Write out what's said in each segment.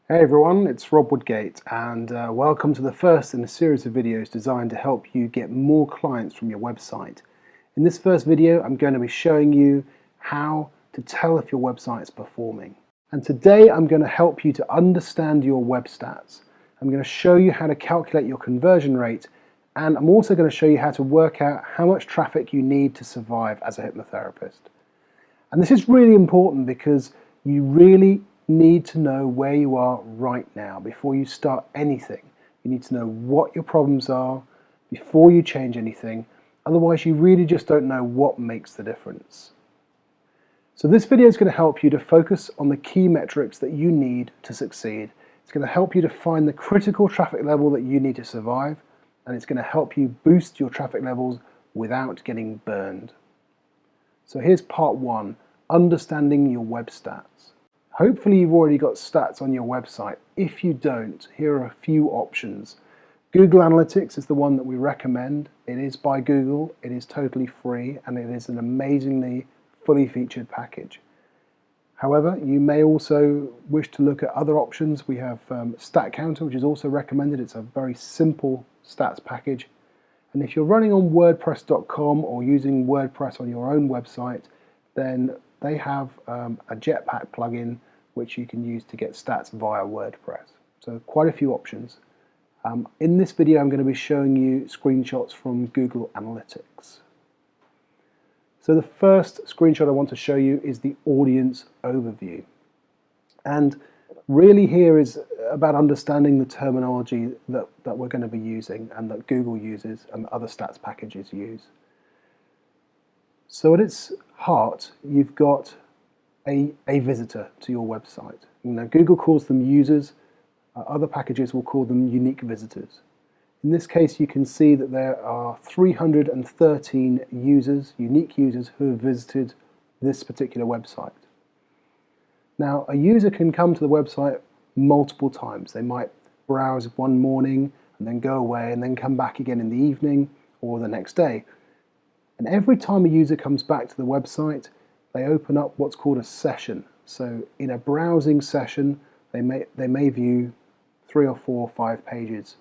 Hey everyone, it's Rob Woodgate and welcome to the first in a series of videos designed to help you get more clients from your website. In this first video I'm going to be showing you how to tell if your website is performing. And today I'm going to help you to understand your web stats. I'm going to show you how to calculate your conversion rate, and I'm also going to show you how to work out how much traffic you need to survive as a hypnotherapist. And this is really important because you really need to know where you are right now before you start anything. You need to know what your problems are before you change anything. Otherwise, you really just don't know what makes the difference. So this video is going to help you to focus on the key metrics that you need to succeed. It's going to help you to find the critical traffic level that you need to survive, and it's going to help you boost your traffic levels without getting burned. So here's part one, understanding your web stats. Hopefully you've already got stats on your website. If you don't, here are a few options. Google Analytics is the one that we recommend. It is by Google, it is totally free, and it is an amazingly fully featured package. However, you may also wish to look at other options. We have Stat Counter, which is also recommended. It's a very simple stats package. And if you're running on WordPress.com or using WordPress on your own website, then they have a Jetpack plugin which you can use to get stats via WordPress. So quite a few options. In this video I'm going to be showing you screenshots from Google Analytics. So the first screenshot I want to show you is the audience overview. And really here is about understanding the terminology that we're going to be using and that Google uses and other stats packages use. So at its heart, you've got a visitor to your website. Now, Google calls them users. Other packages will call them unique visitors. In this case, you can see that there are 313 users, unique users, who have visited this particular website. Now, a user can come to the website multiple times. They might browse one morning and then go away and then come back again in the evening or the next day. And every time a user comes back to the website, they open up what's called a session. So in a browsing session, they may view 3 or 4 or 5 pages.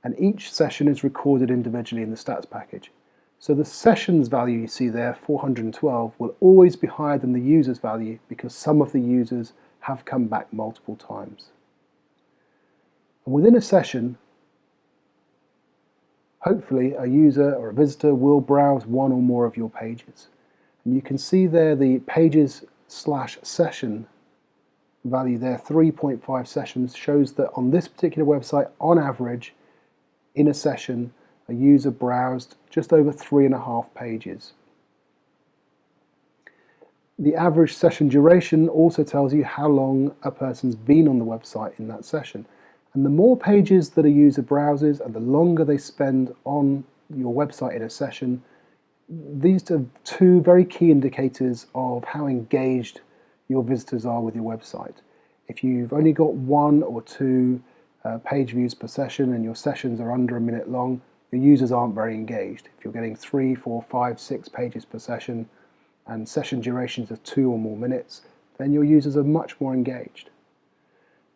And each session is recorded individually in the stats package. So the sessions value you see there, 412, will always be higher than the user's value because some of the users have come back multiple times. And within a session, hopefully a user or a visitor will browse one or more of your pages. And you can see there the pages/session value there, 3.5 sessions, shows that on this particular website, on average, in a session, a user browsed just over 3.5 pages. The average session duration also tells you how long a person's been on the website in that session. And the more pages that a user browses and the longer they spend on your website in a session, these are two very key indicators of how engaged your visitors are with your website. If you've only got 1 or 2 page views per session and your sessions are under a minute long, your users aren't very engaged. If you're getting 3, 4, 5, 6 pages per session and session durations of 2 or more minutes, then your users are much more engaged.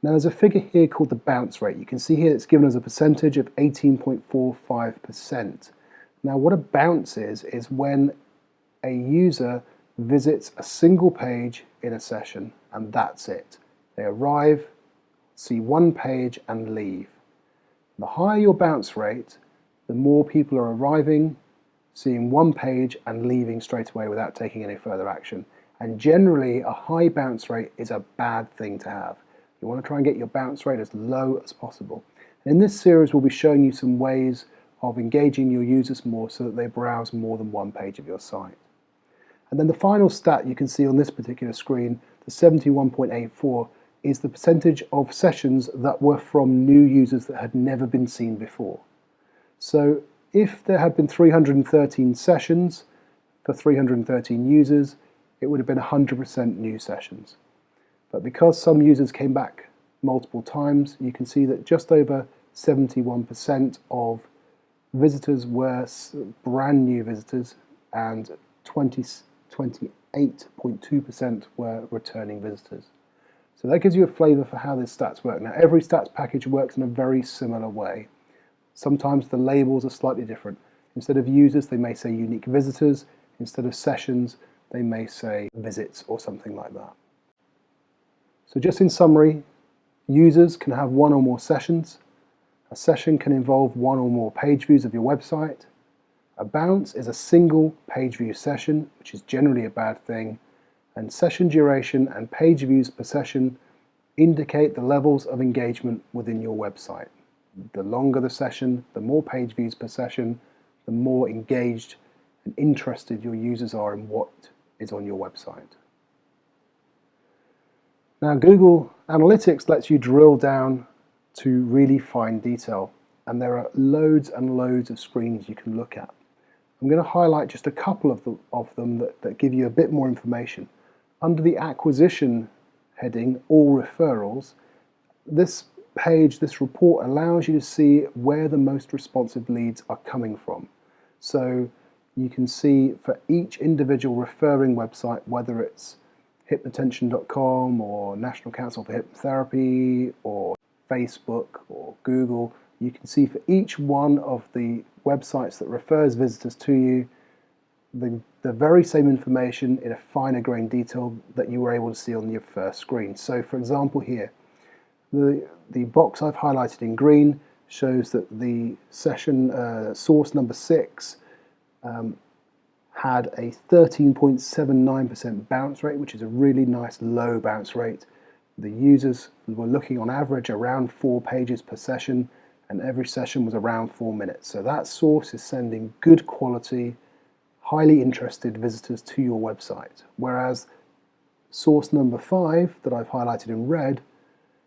Now there's a figure here called the bounce rate. You can see here it's given as a percentage of 18.45%. Now what a bounce is when a user visits a single page in a session and that's it. They arrive, see one page and leave. The higher your bounce rate, the more people are arriving, seeing one page and leaving straight away without taking any further action. And generally a high bounce rate is a bad thing to have. You want to try and get your bounce rate as low as possible. And in this series we'll be showing you some ways of engaging your users more so that they browse more than one page of your site. And then the final stat you can see on this particular screen, the 71.84, is the percentage of sessions that were from new users that had never been seen before. So if there had been 313 sessions for 313 users, it would have been 100% new sessions. But because some users came back multiple times, you can see that just over 71% of visitors were brand new visitors and 28.2% were returning visitors. So that gives you a flavor for how these stats work. Now, every stats package works in a very similar way. Sometimes the labels are slightly different. Instead of users, they may say unique visitors. Instead of sessions, they may say visits or something like that. So just in summary, users can have one or more sessions. A session can involve one or more page views of your website. A bounce is a single page view session, which is generally a bad thing. And session duration and page views per session indicate the levels of engagement within your website. The longer the session, the more page views per session, the more engaged and interested your users are in what is on your website. Now, Google Analytics lets you drill down to really fine detail, and there are loads and loads of screens you can look at. I'm going to highlight just a couple of them that give you a bit more information. Under the acquisition heading, all referrals, this page, this report allows you to see where the most responsive leads are coming from. So you can see for each individual referring website, whether it's hypnotension.com or National Council for Hypnotherapy or Facebook or Google, you can see for each one of the websites that refers visitors to you the very same information in a finer grained detail that you were able to see on your first screen. So for example here, the box I've highlighted in green shows that the session source number 6 had a 13.79% bounce rate, which is a really nice low bounce rate. The users were looking on average around 4 pages per session, and every session was around 4 minutes. So that source is sending good quality, highly interested visitors to your website. Whereas source number 5 that I've highlighted in red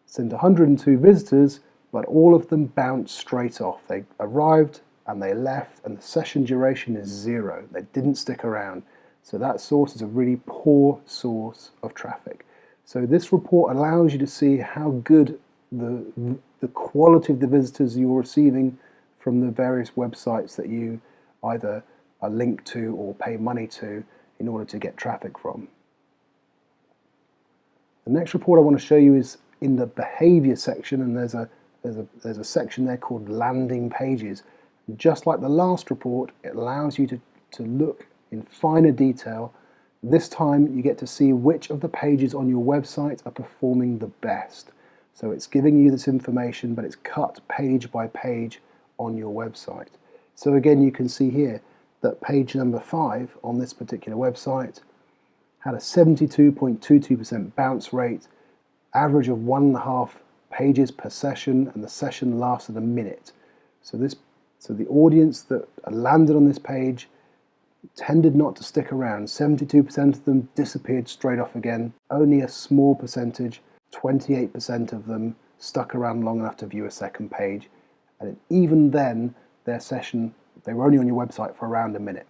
sent 102 visitors, but all of them bounced straight off. They arrived and they left, and the session duration is 0. They didn't stick around. So that source is a really poor source of traffic. So this report allows you to see how good the quality of the visitors you're receiving from the various websites that you either are linked to or pay money to in order to get traffic from. The next report I want to show you is in the behavior section, and there's a section there called landing pages. Just like the last report, it allows you to look in finer detail. This time you get to see which of the pages on your website are performing the best. So it's giving you this information, but it's cut page by page on your website. So again, you can see here that page number 5 on this particular website had a 72.22% bounce rate, average of 1.5 pages per session, and the session lasted a minute. So the audience that landed on this page tended not to stick around. 72% of them disappeared straight off again. Only a small percentage, 28% of them, stuck around long enough to view a second page. And even then, their session, they were only on your website for around a minute.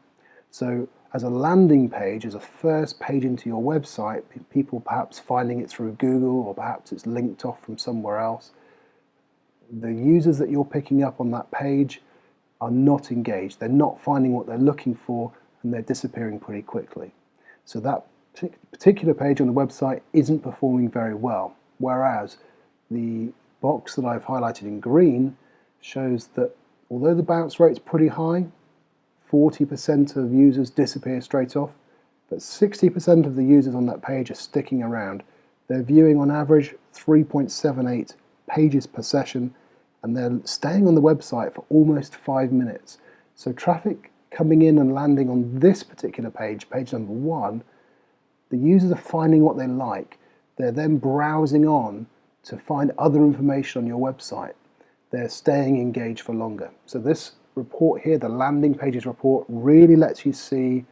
So as a landing page, as a first page into your website, people perhaps finding it through Google, or perhaps it's linked off from somewhere else, the users that you're picking up on that page are not engaged. They're not finding what they're looking for, and they're disappearing pretty quickly. So that particular page on the website isn't performing very well, whereas the box that I've highlighted in green shows that although the bounce rate's pretty high, 40% of users disappear straight off, but 60% of the users on that page are sticking around. They're viewing on average 3.78 pages per session, and they're staying on the website for almost 5 minutes. So traffic coming in and landing on this particular page, page number 1, the users are finding what they like. They're then browsing on to find other information on your website. They're staying engaged for longer. So this report here, the landing pages report, really lets you see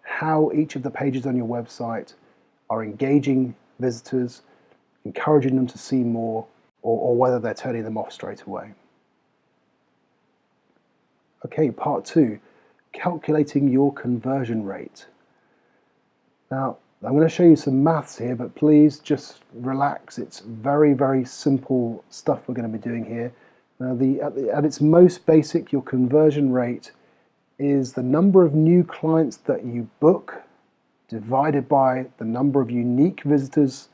how each of the pages on your website are engaging visitors, encouraging them to see more, or whether they're turning them off straight away. Okay, part 2, calculating your conversion rate. Now, I'm going to show you some maths here, but please just relax. It's very, very simple stuff we're going to be doing here. Now, at its most basic, your conversion rate is the number of new clients that you book divided by the number of unique visitors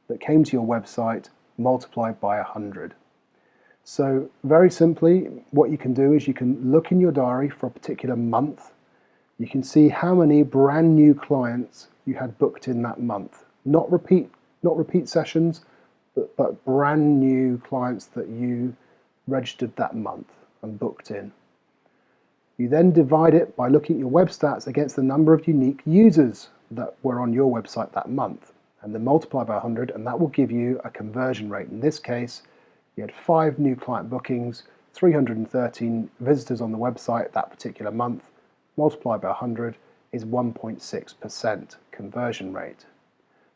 that came to your website multiplied by 100. So very simply, what you can do is you can look in your diary for a particular month. You can see how many brand new clients you had booked in that month. Not repeat sessions, but brand new clients that you registered that month and booked in. You then divide it by looking at your web stats against the number of unique users that were on your website that month, and then multiply by 100, and that will give you a conversion rate. In this case, you had 5 new client bookings, 313 visitors on the website that particular month, multiplied by 100 is 1.6% conversion rate.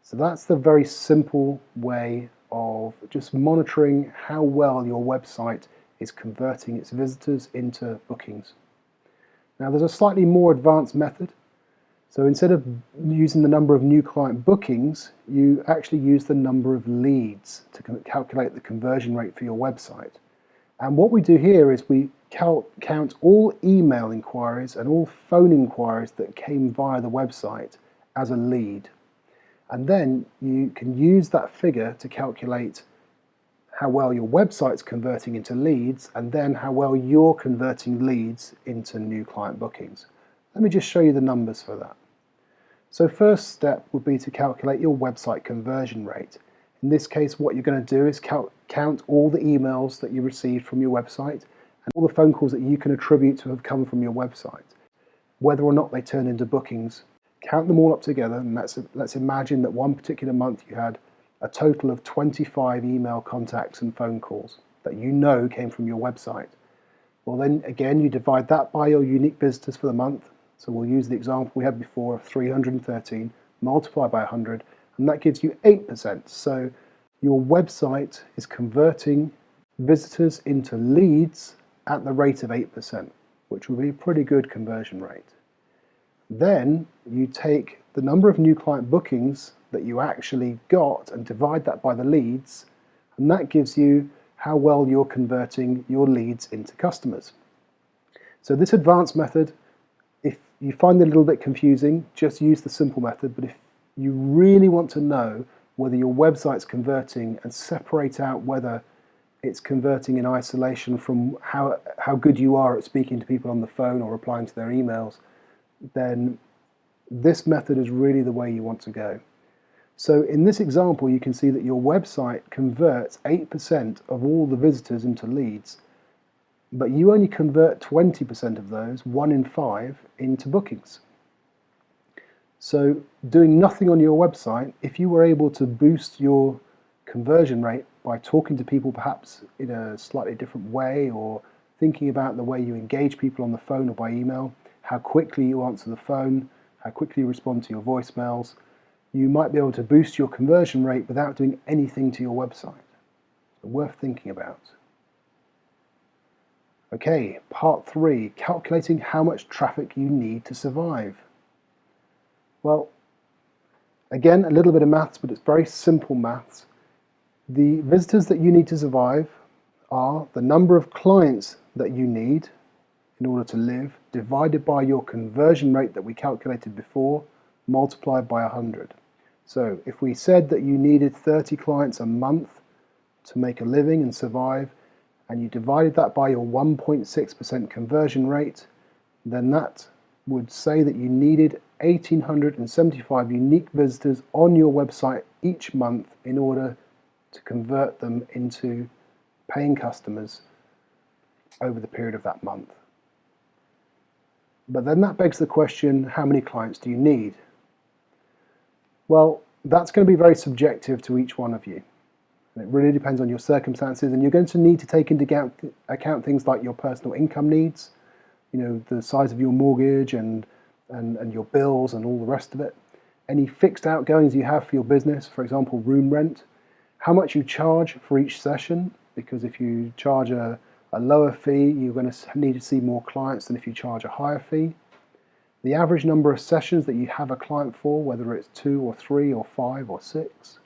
So that's the very simple way of just monitoring how well your website is converting its visitors into bookings. Now there's a slightly more advanced method. So instead of using the number of new client bookings, you actually use the number of leads to calculate the conversion rate for your website. And what we do here is we count all email inquiries and all phone inquiries that came via the website as a lead. And then you can use that figure to calculate how well your website's converting into leads, and then how well you're converting leads into new client bookings. Let me just show you the numbers for that. So first step would be to calculate your website conversion rate. In this case, what you're going to do is count all the emails that you received from your website and all the phone calls that you can attribute to have come from your website, whether or not they turn into bookings. Count them all up together, and let's imagine that one particular month you had a total of 25 email contacts and phone calls that you know came from your website. Well, then again, you divide that by your unique visitors for the month. So we'll use the example we had before of 313, multiply by 100, and that gives you 8%. So your website is converting visitors into leads at the rate of 8%, which will be a pretty good conversion rate. Then you take the number of new client bookings that you actually got and divide that by the leads, and that gives you how well you're converting your leads into customers. So this advanced method, if you find it a little bit confusing, just use the simple method. But if you really want to know whether your website's converting and separate out whether it's converting in isolation from how good you are at speaking to people on the phone or replying to their emails, then this method is really the way you want to go. So in this example, you can see that your website converts 8% of all the visitors into leads, but you only convert 20% of those, 1 in 5, into bookings. So doing nothing on your website, if you were able to boost your conversion rate by talking to people perhaps in a slightly different way, or thinking about the way you engage people on the phone or by email, how quickly you answer the phone, how quickly you respond to your voicemails, you might be able to boost your conversion rate without doing anything to your website. Worth thinking about. Okay, part 3, calculating how much traffic you need to survive. Well, again, a little bit of maths, but it's very simple maths. The visitors that you need to survive are the number of clients that you need in order to live, divided by your conversion rate that we calculated before, multiplied by 100. So if we said that you needed 30 clients a month to make a living and survive, and you divided that by your 1.6% conversion rate, then that would say that you needed 1,875 unique visitors on your website each month in order to convert them into paying customers over the period of that month. But then that begs the question, how many clients do you need? Well, that's going to be very subjective to each one of you. And it really depends on your circumstances, and you're going to need to take into account things like your personal income needs, the size of your mortgage and your bills and all the rest of it. Any fixed outgoings you have for your business, for example, room rent, how much you charge for each session, because if you charge a lower fee, you're going to need to see more clients than if you charge a higher fee. The average number of sessions that you have a client for, whether it's 2 or 3 or 5 or 6.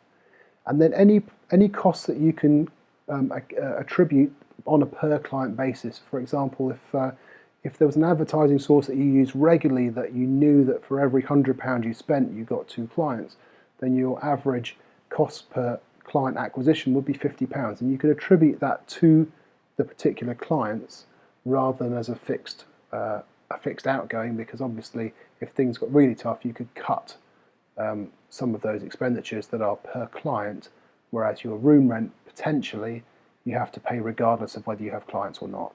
And then any costs that you can attribute on a per client basis. For example, if there was an advertising source that you used regularly that you knew that for every £100 you spent you got 2 clients, then your average cost per client acquisition would be £50, and you could attribute that to the particular clients rather than as a fixed outgoing, because obviously if things got really tough you could cut some of those expenditures that are per client, whereas your room rent potentially you have to pay regardless of whether you have clients or not.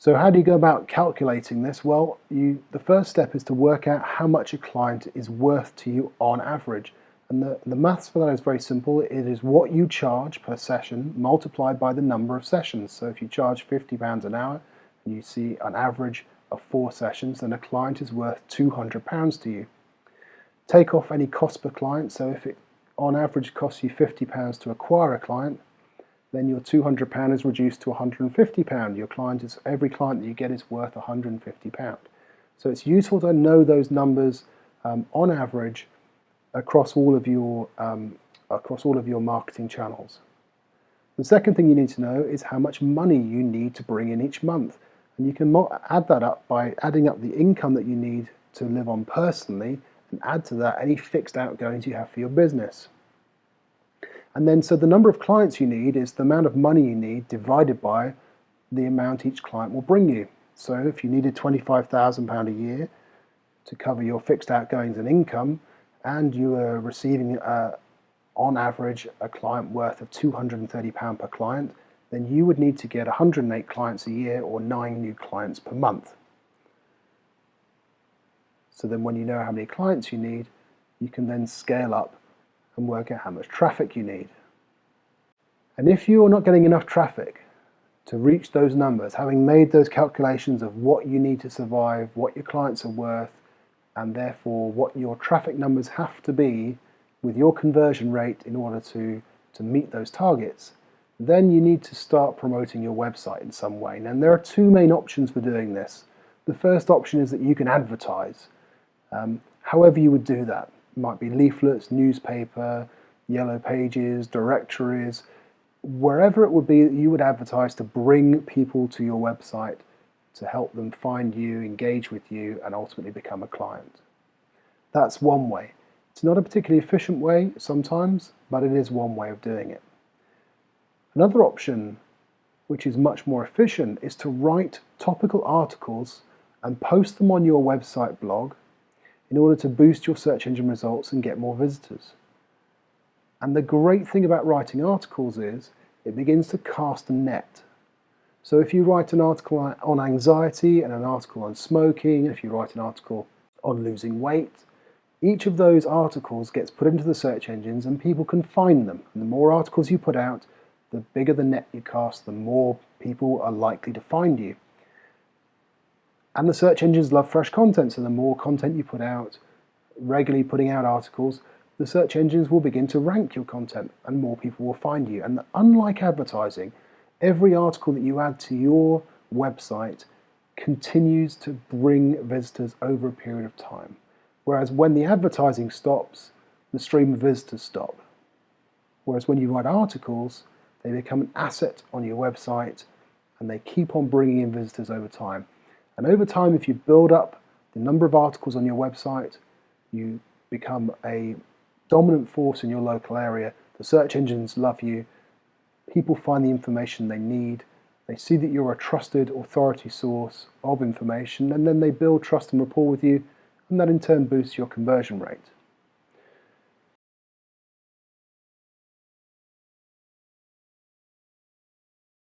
So how do you go about calculating this? Well, the first step is to work out how much a client is worth to you on average. And the maths for that is very simple. It is what you charge per session multiplied by the number of sessions. So if you charge £50 an hour and you see an average of 4 sessions, then a client is worth £200 to you. Take off any cost per client. So if it on average costs you £50 to acquire a client, then your £200 is reduced to £150. Every client that you get is worth £150. So it's useful to know those numbers on average across all of your marketing channels. The second thing you need to know is how much money you need to bring in each month, and you can add that up by adding up the income that you need to live on personally, and add to that any fixed outgoings you have for your business. And then so the number of clients you need is the amount of money you need divided by the amount each client will bring you. So if you needed £25,000 a year to cover your fixed outgoings and income, and you are receiving on average a client worth of £230 per client, then you would need to get 108 clients a year, or 9 new clients per month. So then when you know how many clients you need, you can then scale up and work out how much traffic you need. And if you're not getting enough traffic to reach those numbers, having made those calculations of what you need to survive, what your clients are worth, and therefore what your traffic numbers have to be with your conversion rate in order to meet those targets, then you need to start promoting your website in some way. And there are 2 main options for doing this. The first option is that you can advertise. However you would do that. It might be leaflets, newspaper, yellow pages, directories, wherever it would be that you would advertise to bring people to your website, to help them find you, engage with you, and ultimately become a client. That's one way. It's not a particularly efficient way sometimes, but it is one way of doing it. Another option, which is much more efficient, is to write topical articles and post them on your website blog in order to boost your search engine results and get more visitors. And the great thing about writing articles is it begins to cast a net. So if you write an article on anxiety and an article on smoking, if you write an article on losing weight, each of those articles gets put into the search engines and people can find them. And the more articles you put out, the bigger the net you cast, the more people are likely to find you. And the search engines love fresh content, so the more content you put out, regularly putting out articles, the search engines will begin to rank your content and more people will find you. And unlike advertising, every article that you add to your website continues to bring visitors over a period of time. Whereas when the advertising stops, the stream of visitors stop. Whereas when you write articles, they become an asset on your website and they keep on bringing in visitors over time. And over time, if you build up the number of articles on your website, you become a dominant force in your local area. The search engines love you. People find the information they need. They see that you're a trusted authority source of information, and then they build trust and rapport with you, and that in turn boosts your conversion rate.